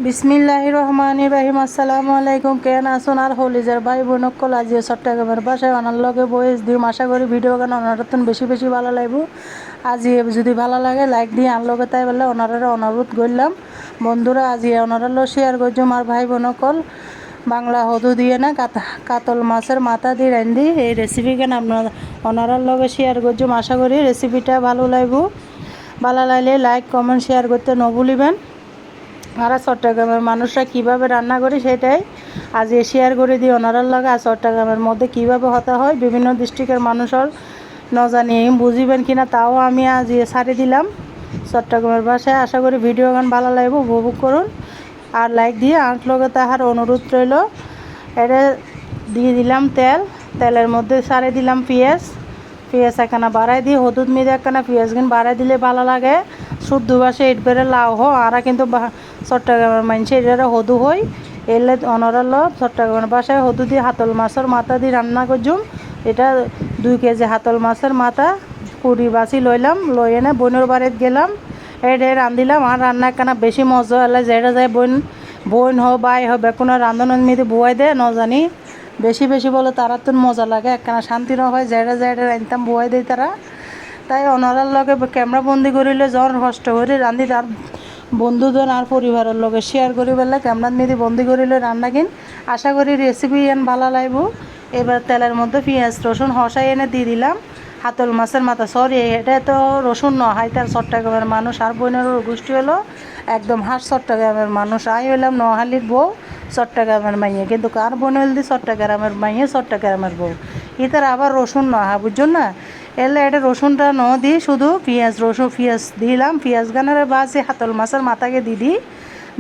বিসমিল্লাহির রহমানির রহিম। আসসালামু আলাইকুম। কেন আসুন আর হলিজার ভাই বোনকল আজি চট্টগ্রামের বাসায় অনার লগে বয়েস দিম। আশা করি ভিডিও গান অনারতন বেশি বেশি ভালো লাগবো। আজি যদি ভালো লাগে লাইক দিয়ে আর লগে তাই বলে ওনারা অনুরোধ করলাম। বন্ধুরা আজি ওনারা শেয়ার করছুম আর ভাই বোনকল বাংলা হদু দিয়ে না কাতল মাছের মাথা দিয়ে রান্ধি এই রেসিপি কেন আপনার ওনারার লগে শেয়ার করছুম। আশা করি রেসিপিটা ভালো লাগবো। ভালো লাগলে লাইক কমেন্ট শেয়ার করতে ন ভুলিবেন। আর চট্টগ্রামের মানুষরা কীভাবে রান্না করি সেটাই আজ শেয়ার করে দিই ওনারার লাগে। আর চট্টগ্রামের মধ্যে কীভাবে হতে হয় বিভিন্ন ডিস্ট্রিক্টের মানুষের ন জানি বুঝিবেন কিনা তাও আমি আজ ছাড়ি দিলাম চট্টগ্রামের ভাষায়। আশা করি ভিডিও গান ভালো লাগবে, উপভোগ করুন আর লাইক দিয়ে আঁট লগে তাহার অনুরোধ রইল। এটা দিয়ে দিলাম তেলের মধ্যে ছাড়ে দিলাম পেঁয়াজ একখানা বাড়াই দিয়ে হলুদ মিদে একখানা পেঁয়াজ কিন বাড়াই দিলে ভালো লাগে। শুদ্ধ ভাষা ইট বেড়ে লাউ আর কিন্তু চট্টগ্রামের মানুষ এটা হদু হই এলে অনরাল চট্টগ্রামের বাসায় হদু দিয়ে হাতল মাছের মাথা দিয়ে রান্না করছুম। এটা 2 কেজি হাতল মাছের মাথা কুড়ি বাছি লইলাম, লই এনে বোনের বাড়িতে গেলাম। এটা রান্ধিলাম আর রান্না একখানা বেশি মজা হলে যেটা যায় বোন বাই বেকুনা রান্ধনের মেয়েদের বুয়াই দেয় ন জানি বেশি বেশি বলে তারা তো মজা লাগে একখানা শান্তি ন হয় যেটা রান্ধতাম বুয়াই দেয় তারা। তাই ওনারার লগে ক্যামেরা বন্দি করিলে জন কষ্ট করে রান্ধি তার বন্ধুজন আর পরিবারের লগে শেয়ার করি বললে ক্যামেরার মেয়েদি বন্দি করিলে রান্না কিন। আশা করি রেসিপি এন ভালো লাগব। এবার তেলের মধ্যে পেঁয়াজ রসুন হসাই এনে দিয়ে দিলাম হাতল মাছের মাথা। সরি এটা তো রসুন নয়, তার চট্টগ্রামের মানুষ আর বোনের গোষ্ঠী হলো একদম হাঁস চট্টগ্রামের মানুষ। আই হইলাম নোহালির বউ চট্টগ্রামের মাইয়ে, কিন্তু কার বোন হইল চট্টগ্রামের মাইয়ে চট্টগ্রামের বউ। ইতার আবার রসুন নহা বুঝছো না। এলে এটা রসুনটা ন দিই শুধু পেঁয়াজ দিলাম। পেঁয়াজ গানের বাজে হাতল মাছের মাথাকে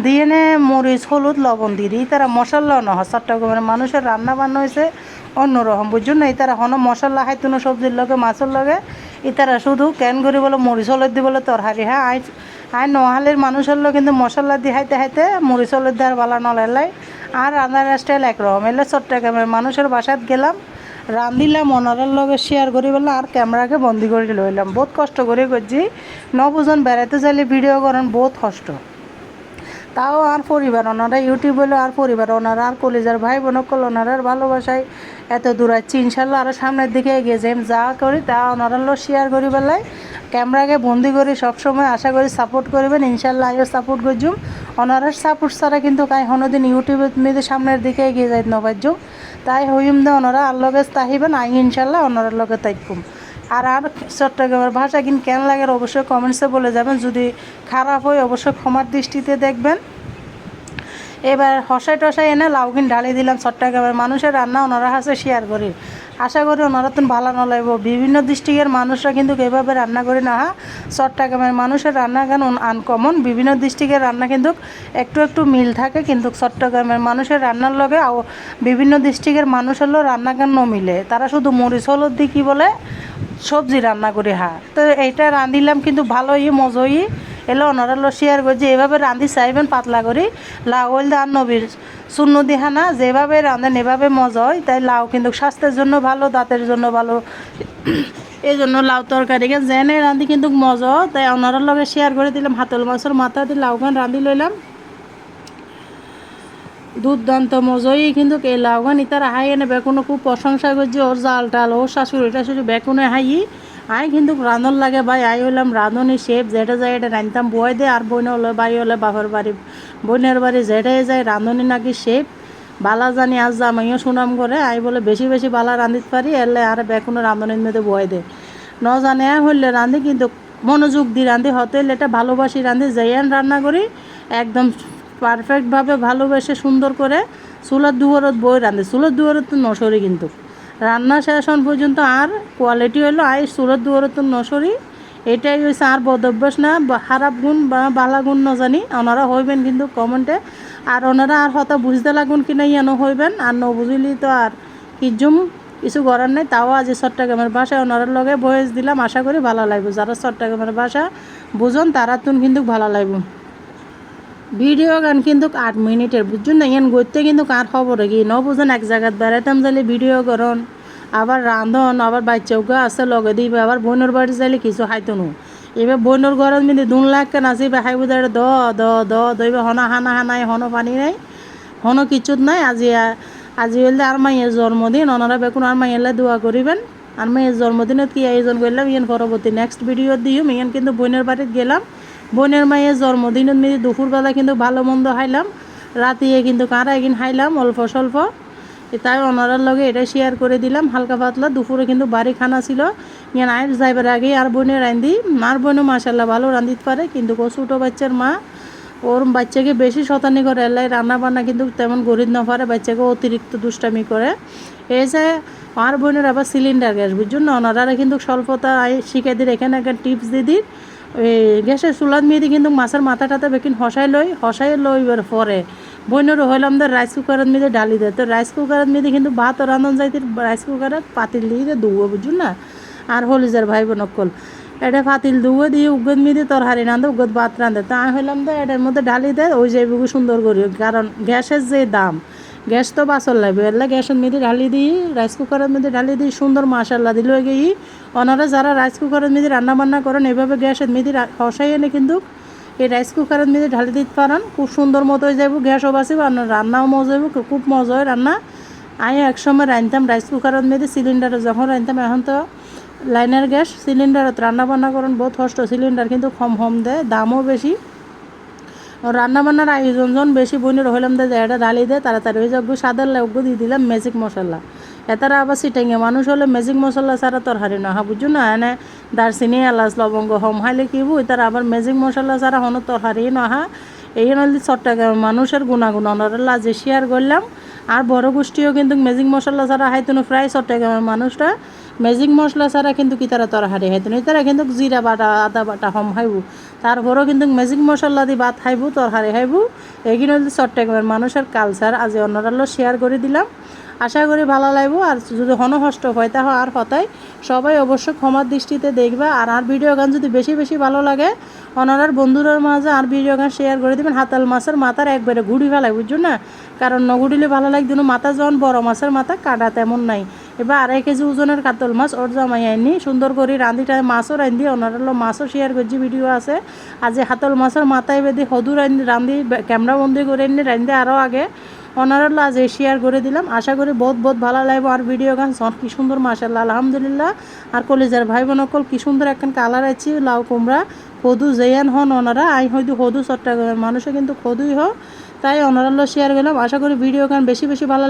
দিয়ে নে মরিচ হলুদ লবণ দিয়ে দিই। তারা মশলা নয় চট্টগ্রামের মানুষের রান্না বান্না হয়েছে অন্যরকম বুঝুন না। তারা হন মশলা খাইতুনো সবজির লগে মাছের লগে ইতারা শুধু ক্যান করি বলে মরিচ হলুদ দি বলে তরকারি। হ্যাঁ আই নোহালের মানুষের লোক কিন্তু মশলা দিয়ে হাইতে মরিচ হলুদ দেওয়ার বালা নলাই আর রান্নার স্টাইল একরকম। এলে চট্টগ্রামের মানুষের বাসাত গেলাম রান্ধিলাম ওনারার লগে শেয়ার করি বললাম আর ক্যামেরাকে বন্দি করে লইলাম। বহুত কষ্ট করে করছি বুঝুন বেড়াইতে চাইলে ভিডিও করেন বহুত কষ্ট। তাও আর পরিবার ওনারা ইউটিউব হলো আর পরিবার ওনারা আর কলিজার ভাই বোনকল ওনারার ভালোবাসায় এত দূর আসছি। ইনশাল্লাহ আরও সামনের দিকে এগিয়ে যাই যা করি তা ওনারার লোক শেয়ার করি বেলায় ক্যামেরাকে বন্দি করি সবসময়। আশা করি সাপোর্ট করবেন, ইনশাল্লাহ আমিও সাপোর্ট করছুম। ওনারার সাপোর্ট ছাড়া কিন্তু কাই কোনোদিন ইউটিউবে মেয়েদের সামনের দিকে এগিয়ে যাই নবাজ্য। তাই হইম দে ওনারা আর লগে তাহিবেন আই ইনশাল্লাহ ওনারার লগে তাইকুম। আর চট্টগ্রামের ভাষা কিন্তু কেন লাগে অবশ্যই কমেন্টসে বলে যাবেন। যদি খারাপ হয় অবশ্যই ক্ষমার দৃষ্টিতে দেখবেন। এবার টসাই এনে লাউকিন ঢালি দিলাম। চট্টগ্রামের মানুষের রান্না ওনারা কাছে শেয়ার করি। আশা করি ওনারা তো ভালো ন লাগব। বিভিন্ন ডিস্ট্রিক্টের মানুষরা কিন্তু এভাবে রান্না করি না। চট্টগ্রামের মানুষের রান্না গান আনকমন, বিভিন্ন ডিস্ট্রিক্টের রান্না কিন্তু একটু মিল থাকে, কিন্তু চট্টগ্রামের মানুষের রান্নার লগে বিভিন্ন ডিস্ট্রিক্টের মানুষের রান্না গান ন মিলে। তারা শুধু মরিচ হলুদ দিয়ে কী বলে সবজি রান্না করি। তো এইটা রাঁধিলাম কিন্তু ভালোই মজই এলো ওনারা শেয়ার করছে। এভাবে রাঁধি চাইবেন পাতলা করি লাউ দা নবীর শূন্য দিহা না যেভাবে রাঁধেন এভাবে মজা হয়। তাই লাউ কিন্তু স্বাস্থ্যের জন্য ভালো, দাঁতের জন্য ভালো। এই জন্য লাউ তরকারিকে জেনে রাঁধি কিন্তু মজা। তাই ওনারার লগে শেয়ার করে দিলাম হাতল মাছের মাথা দিয়ে লাউগান রাঁধি লইলাম। দুর্দান্ত মজই কিন্তু এই লাউগান ইতার হাই এনে বেকুনো খুব প্রশংসা করছে। ওর জাল টাল ওর শাশুড়ি বেকুনে হাই আই কিন্তু রাঁধন লাগে ভাই। আই হইলাম রাঁধনি শেপ যেটা যায় এটা রাঁধতাম বয় দে আর বইনে হলো বাড়ি হলে বাপের বাড়ি বোনের বাড়ি যেটাই যায় রাঁধনি নাকি শেপ বালা জানি আজ জামাইও সুনাম করে। আই বলে বেশি বেশি বালা রাঁধিতে পারি এলে আর বেকুনো রাঁধনির মধ্যে বয় দে ন জানে হইলে রাঁধি কিন্তু মনোযোগ দিয়ে রাঁধি হতে এটা ভালোবাসি রাঁধি যেন রান্না করি একদম পারফেক্টভাবে ভালোবেসে সুন্দর করে চুলার দুয়ারত বই রাঁধে। চুলার দুয়ারত তো নসরি কিন্তু রান্না শেষ পর্যন্ত আর কোয়ালিটি হলো আই চুলার দুয়ারত তো নসরি। এটাই হয়েছে আর বদভ্যাস না খারাপ গুণ বা বালা গুণ ন জানি ওনারা হইবেন কিন্তু কমেন্টে। আর ওনারা আর হয়তো বুঝতে লাগুন কিনা ইয়ানো হইবেন আর ন বুঝিলি তো আর কিজুম কিছু করার নেই। তাও আজ চট্টগ্রামের ভাষায় ওনারার লগে ভয়েস দিলাম। আশা করি ভালো লাগবে। যারা চট্টগ্রামের ভাষা বুঝুন তারা তুন কিন্তু ভালো লাগবে। ভিডিও গান কিন্তু 8 মিনিটের বুঝুন না। ইয়ান গইতে কিন্তু কার খবর কি ন বুঝুন এক জায়গায় বেড়াইতাম যাইলে ভিডিও করন আবার রাঁধন আবার বাচ্চাও আছে লগে দিবে আবার বোনের বাড়ি যাইলে কিছু খাইতো নো এবার বইনের ঘরের মধ্যে 2 লাখ কেন আছে এবার হাই বুঝার এবার হনা হানা হানাই হনো পানি নাই হনো কিচ্ছুত নাই। আজি হইলে আর মাইয়ের জন্মদিন, ওনারা বেকুন আর মাইয়ের দোয়া করিবেন। আর মাইয়ের জন্মদিনত কি আয়োজন করলাম ইয়ান পরবর্তী নেক্সট ভিডিও দিও। ইয়ান কিন্তু বোনের বাড়িতে গেলাম, বোনের মাইয়ের জন্মদিনত মেয়ে দুপুরবেলা কিন্তু ভালো মন্দ খাইলাম, রাতিয়ে কিন্তু কারা এগিন খাইলাম অল্প স্বল্প। তাই ওনারার লগে এটা শেয়ার করে দিলাম হালকা পাতলা। দুপুরে কিন্তু বাড়ি খানা ছিল, ইয়ান আইস যাইবার আগে আর বোনে রান্ধি, আর বোনও মাসাল্লাহ ভালো রান্ধিতে পারে, কিন্তু ছোটো বাচ্চার মা ওর বাচ্চাকে বেশি শতানি করে, এলাই রান্না বান্না কিন্তু তেমন গরিব না পারে, বাচ্চাকে অতিরিক্ত দুষ্টামি করে। এই যে আর বোনের আবার সিলিন্ডার গ্যাস বুঝুন না, ওনারা কিন্তু স্বল্পতা শিখে দিই। এখানে একটা টিপস দিদি, ওই গ্যাসের চুলার মেয়েদি কিন্তু মাছের মাথা টাথা বেকিন হসাই লইবার পরে বইনেরও হইলাম তো রাইস কুকারের মেয়েদে ডালি দেয়। তো রাইস কুকারের মেয়েদে কিন্তু ভাত রান্ধন যাইতে রাইস কুকারের পাতিল দিয়ে দুবো বুঝুন না। আর হলিজার ভাই বোনকল এটা পাতিল দুবো দিয়ে উগত মেয়েদে তরহারি রাঁধে, উগত ভাত রাঁধে। তা আমি হইলাম তো এটার মধ্যে ডালি দেয় ওই যাইবুকু সুন্দর করি, কারণ গ্যাসের যে দাম, গ্যাস তো বাঁচল লাগবে, এলে গ্যাসের মধ্যে ঢালি দিই, রাইস কুকারের মধ্যে ঢালি দিই সুন্দর মাশাল্লাহ দিল গিয়ে। ওনারা যারা রাইস কুকারের মধ্যে রান্না বান্না করেন এভাবে গ্যাসের মধ্যে হসাই এনে কিন্তু এই রাইস কুকারের মধ্যে ঢালি দিতে পারেন, খুব সুন্দর মতো হয়ে যাবো, গ্যাসও বাঁচিব আর রান্নাও মজা হইব, খুব মজা হয় রান্না। আমি একসময় রাঁধতাম রাইস কুকারের মধ্যে, সিলিন্ডারে যখন রাঁধতাম, এখন তো লাইনের গ্যাস সিলিন্ডারত রান্না বান্না করেন বহুত কষ্ট, সিলিন্ডার কিন্তু কম দেয়, দামও বেশি। রান্না বান্নার আয়োজন যখন বেশি বইনের হইলাম যে এটা ডালি দেয় তাড়াতাড়ি হয়ে যাবো, সাদার লাগবো দিয়ে দিলাম ম্যাজিক মশলা। এতারা আবার সিটাইঙে মানুষ হলে ম্যাজিক মশলা ছাড়া তরহারি না হা বুঝছো না, এনে দারচিনি এলাচ লবঙ্গ হম হাইলে কিবু, তারা আবার ম্যাজিক মশলা ছাড়া হনো তরহারি নহা। এই নদী চট্টগ্রাম মানুষের গুণাগুণ ওনারা যে শেয়ার করলাম। আর বড় গোষ্ঠীও কিন্তু ম্যাজিক মশলা ছাড়া হাইতুনো, প্রায় চট্টগ্রামের মানুষরা ম্যাজিক মশলা ছাড়া কিন্তু কি তারা তরহারি হাইতুনো, তারা কিন্তু জিরা বাটা আদা বাটা হম খাইবু, তারপরেও কিন্তু ম্যাজিক মশলা দিয়ে ভাত খাইবু তরহারি খাইবু। এইগুলো হচ্ছে চট্টগ্রামের মানুষের কালচার, আজ অন্যরা শেয়ার করে দিলাম। আশা করি ভালো লাগবো। আর যদি হনহষ্ট হয় তা আর হতায় সবাই অবশ্যই ক্ষমার দৃষ্টিতে দেখবা। আর ভিডিও গান যদি বেশি বেশি ভালো লাগে ওনার বন্ধুদের মাঝে আর ভিডিও গান শেয়ার করে দেবেন। হাতাল মাছের মাথার একবারে ঘুড়ি ফেলায় বুঝছো না, কারণ নগুড়িলে ভালো লাগবে না, মাথা যখন বড় মাছের মাথা কাটা তেমন নাই। এবার 2.5 কেজি ওজনের কাতল মাছ ওর জামাই আইনি সুন্দর করে রাঁধিটা মাছও রাঁধি, ওনার মাছও শেয়ার করছি, ভিডিও আছে। আর যে হাতল মাছের মাথায় বেঁধে হদু রাঁধি ক্যামেরা বন্দি করে এনে রাঁধে আরও আগে ওনারা আজ শেয়ার করে দিলাম। আশা করি বহুত ভালো লাগবে। আর ভিডিও গান সব কি সুন্দর মাশাআল্লাহ আলহামদুলিল্লাহ। আর কলেজের ভাই বোনকল কি সুন্দর একখান কালার আছে লাউ কুমড়া হদু জেয়ান হন ওনারা আই হয়তো হদু চট্টগ্রামের মানুষে কিন্তু হদুই হোক, তাই ওনারা শেয়ার করলাম। আশা করি ভিডিও গান বেশি বেশি ভালো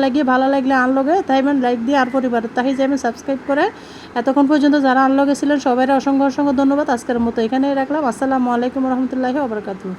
লাগলে আনলগে তাই লাইক দিয়ে আর পরিবারের তাই যাবেন সাবস্ক্রাইব করে। এতক্ষণ পর্যন্ত যারা আনলগে ছিলেন সবাই অসংখ্য ধন্যবাদ। আজকের মতো এখানেই রাখলাম। আসসালামু আলাইকুম রহমতুল্লাহি ওয়া বারাকাতুহু।